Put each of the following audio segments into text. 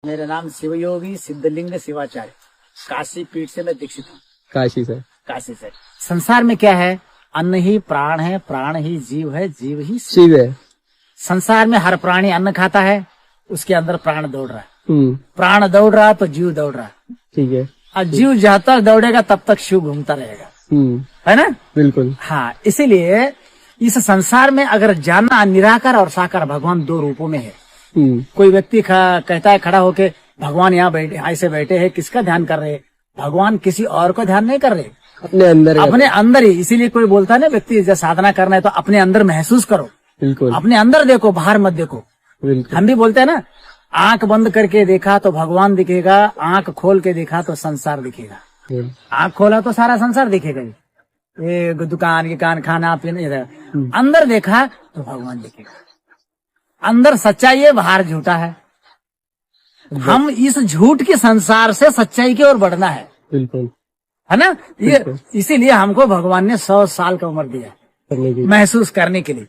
मेरा नाम शिवयोगी सिद्धलिंग शिवाचार्य, काशी पीठ से मैं दीक्षित हूँ। काशी से। काशी से। संसार में क्या है? अन्न ही प्राण है, प्राण ही जीव है, जीव ही शिव है। संसार में हर प्राणी अन्न खाता है, उसके अंदर प्राण दौड़ रहा है। प्राण दौड़ रहा तो जीव दौड़ रहा है। ठीक है। और जीव जहाँ तक दौड़ेगा तब तक शिव घूमता रहेगा, है ना? बिल्कुल। हाँ, इसीलिए इस संसार में अगर जानना, निराकार और साकार भगवान दो रूपों में है। कोई व्यक्ति कहता है खड़ा होके, भगवान यहाँ बैठे, ऐसे बैठे हैं, किसका ध्यान कर रहे हैं? भगवान किसी और को ध्यान नहीं कर रहे, अपने अंदर, अपने अंदर ही। इसीलिए कोई बोलता है ना, व्यक्ति जब साधना करना है तो अपने अंदर महसूस करो। बिल्कुल। अपने अंदर देखो, बाहर मत देखो। हम भी बोलते हैं ना, आंख बंद करके देखा तो भगवान दिखेगा, आंख खोल के देखा तो संसार दिखेगा। आंख खोला तो सारा संसार दिखेगा, ये दुकान, खाना पीना। अंदर देखा तो भगवान दिखेगा। अंदर सच्चाई है, बाहर झूठा है। हम इस झूठ के संसार से सच्चाई की ओर बढ़ना है। बिल्कुल, है ना? ये इसीलिए हमको भगवान ने 100 साल का उम्र दिया महसूस करने के लिए।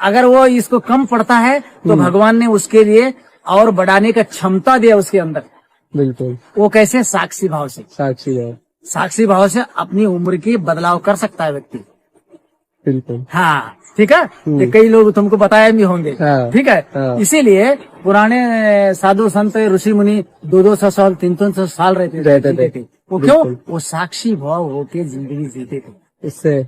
अगर वो इसको कम पड़ता है तो भगवान ने उसके लिए और बढ़ाने का क्षमता दिया उसके अंदर। बिल्कुल। वो कैसे? साक्षी भाव से। साक्षी भाव से अपनी उम्र की बदलाव कर सकता है व्यक्ति। बिल्कुल। हाँ, ठीक है। तो कई लोग तुमको बताए भी होंगे। हाँ, ठीक है। हाँ। इसीलिए पुराने साधु संत ऋषि मुनि 200 साल 300 साल रहते थे। वो क्यों? वो साक्षी भाव होके जिंदगी जीते थे, इससे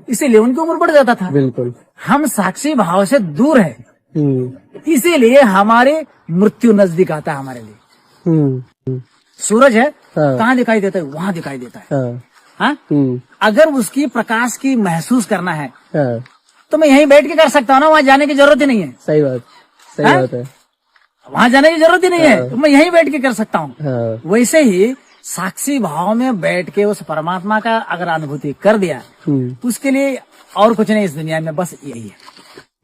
इसीलिए उनकी उम्र बढ़ जाता था। बिल्कुल। हम साक्षी भाव से दूर है, इसीलिए हमारे मृत्यु नजदीक आता है हमारे लिए। सूरज है, कहाँ दिखाई देता है? वहाँ दिखाई देता है। हाँ? अगर उसकी प्रकाश की महसूस करना है तो मैं यहीं बैठ के कर सकता हूँ ना, वहाँ जाने की जरूरत ही नहीं है। सही बात है। वहाँ जाने की जरूरत ही नहीं है, तो मैं यहीं बैठ के कर सकता हूँ। वैसे ही साक्षी भाव में बैठ के उस परमात्मा का अगर अनुभूति कर दिया, उसके लिए और कुछ नहीं इस दुनिया में, बस यही है।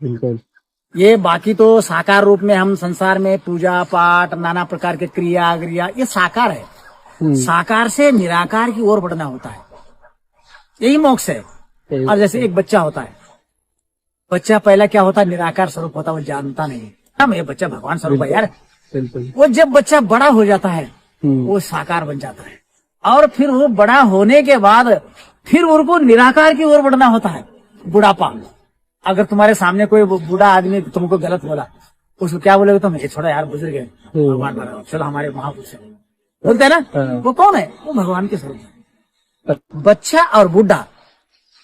बिल्कुल। ये बाकी तो साकार रूप में हम संसार में पूजा पाठ, नाना प्रकार के क्रिया, ये साकार है। साकार से निराकार की ओर बढ़ना होता है, यही मोक्ष है। और जैसे एक बच्चा होता है, बच्चा पहला क्या होता है? निराकार स्वरूप होता है, वो जानता नहीं है ये बच्चा भगवान स्वरूप है यार। बिल्कुल। वो जब बच्चा बड़ा हो जाता है वो साकार बन जाता है, और फिर वो बड़ा होने के बाद फिर उनको निराकार की ओर बढ़ना होता है। बुढ़ापा, अगर तुम्हारे सामने कोई बूढ़ा आदमी तुमको गलत बोला, उसको क्या बोलोगे तुम? ये छोड़ा यार, बुजुर्ग है, भगवान बना, चलो हमारे महापुरुष बोलते हैं ना। वो कौन है? वो भगवान के स्वरूप है। बच्चा और बुढ़ा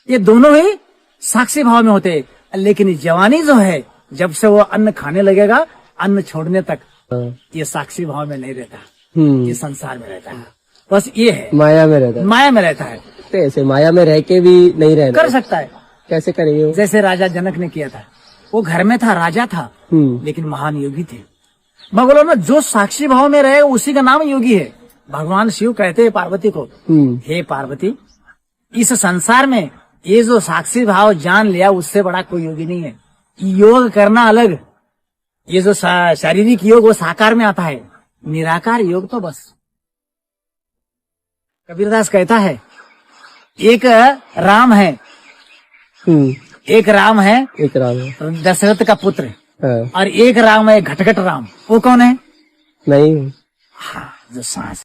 ये दोनों ही साक्षी भाव में होते हैं, लेकिन जवानी जो है, जब से वो अन्न खाने लगेगा, अन्न छोड़ने तक ये साक्षी भाव में नहीं रहता, ये संसार में रहता है। बस ये है, माया में रहता है। तो ऐसे माया में रह के भी नहीं रहना कर सकता है। कैसे करेंगे? जैसे राजा जनक ने किया था, वो घर में था, राजा था, लेकिन महान योगी थे। मैं बोला ना, जो साक्षी भाव में रहे उसी का नाम योगी है। भगवान शिव कहते हैं पार्वती को, हे पार्वती, इस संसार में ये जो साक्षी भाव जान लिया, उससे बड़ा कोई योगी नहीं है। योग करना अलग, ये जो शारीरिक योग वो साकार में आता है, निराकार योग तो बस। कबीरदास कहता है, एक राम है, एक राम है दशरथ का पुत्र, और एक राम है घटघट राम। वो कौन है? नहीं, हाँ, जो सांस